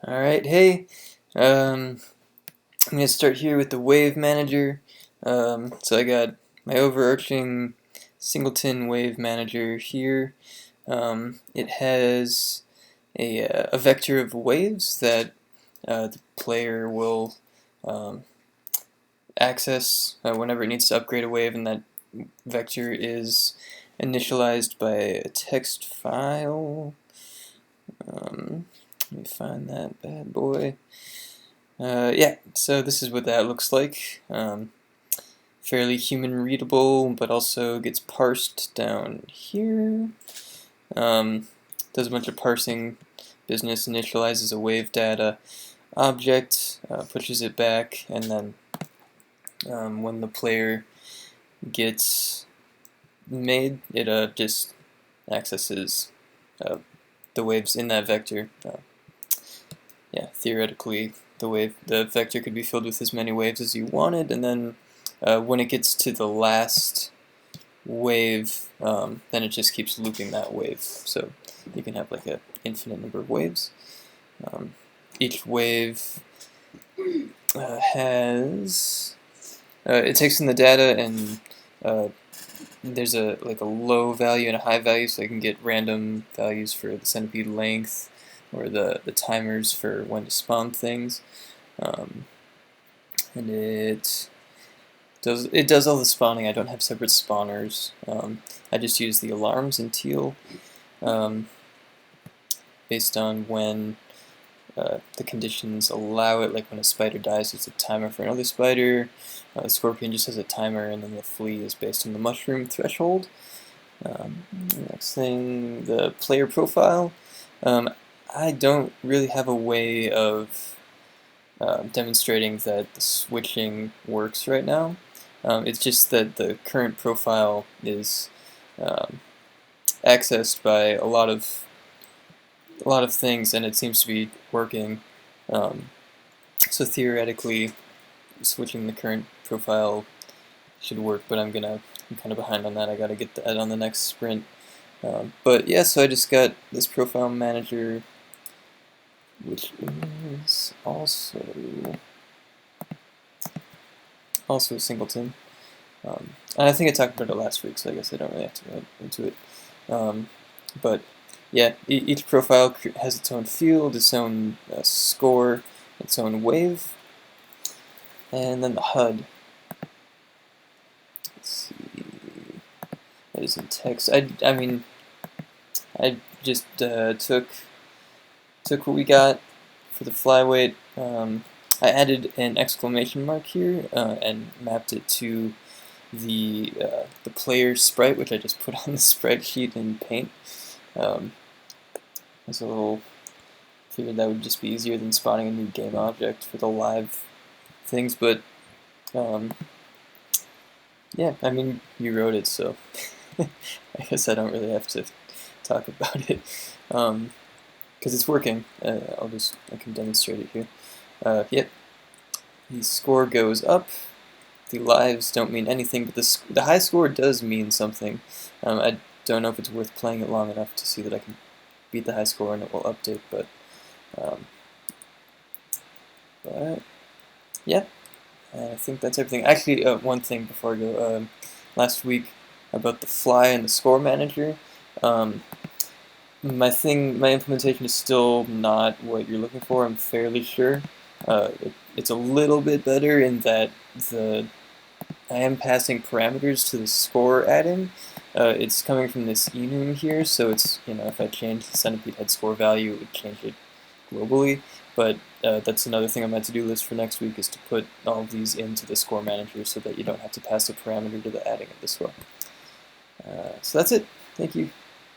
Alright, hey, I'm going to start here with the wave manager. So I got my overarching singleton wave manager here. It has a vector of waves that the player will access whenever it needs to upgrade a wave, and that vector is initialized by a text file. Let me find that bad boy. Yeah, so this is what that looks like. Fairly human readable, but also gets parsed down here. Does a bunch of parsing business, initializes a wave data object, pushes it back, and then when the player gets made, it just accesses the waves in that vector. Yeah, theoretically, the vector could be filled with as many waves as you wanted, and then when it gets to the last wave, then it just keeps looping that wave. So you can have like an infinite number of waves. Each wave has it takes in the data, and there's a low value and a high value, so I can get random values for the centipede length, or the timers for when to spawn things, and it does all the spawning. I don't have separate spawners. I just use the alarms in teal, based on when the conditions allow it. Like when a spider dies, it's a timer for another spider. The scorpion just has a timer, and then the flea is based on the mushroom threshold. Next thing, the player profile. I don't really have a way of demonstrating that the switching works right now. It's just that the current profile is accessed by a lot of things, and it seems to be working. So theoretically, switching the current profile should work, but I'm kind of behind on that. I gotta get that on the next sprint. But yeah, so I just got this profile manager, which is also a singleton. And I think I talked about it last week, so I guess I don't really have to go into it. But yeah, each profile has its own field, its own score, its own wave, and then the HUD. Let's see, that is in text. I mean, I just took what we got for the flyweight. I added an exclamation mark here and mapped it to the player sprite, which I just put on the sprite sheet in Paint. As a little, figured that would just be easier than spawning a new game object for the live things. But yeah, I mean, you wrote it, so I guess I don't really have to talk about it, because it's working. I can demonstrate it here. Yep, the score goes up. The lives don't mean anything, but the high score does mean something. I don't know if it's worth playing it long enough to see that I can beat the high score and it will update, but yeah, I think that's everything. Actually, one thing before I go, last week about the fly and the score manager. My implementation is still not what you're looking for, I'm fairly sure. It's a little bit better in that I am passing parameters to the score add-in. It's coming from this enum here, so it's, if I change the centipede head score value, it would change it globally. But that's another thing on my to-do list for next week, is to put all of these into the score manager so that you don't have to pass a parameter to the adding of the score. So that's it. Thank you.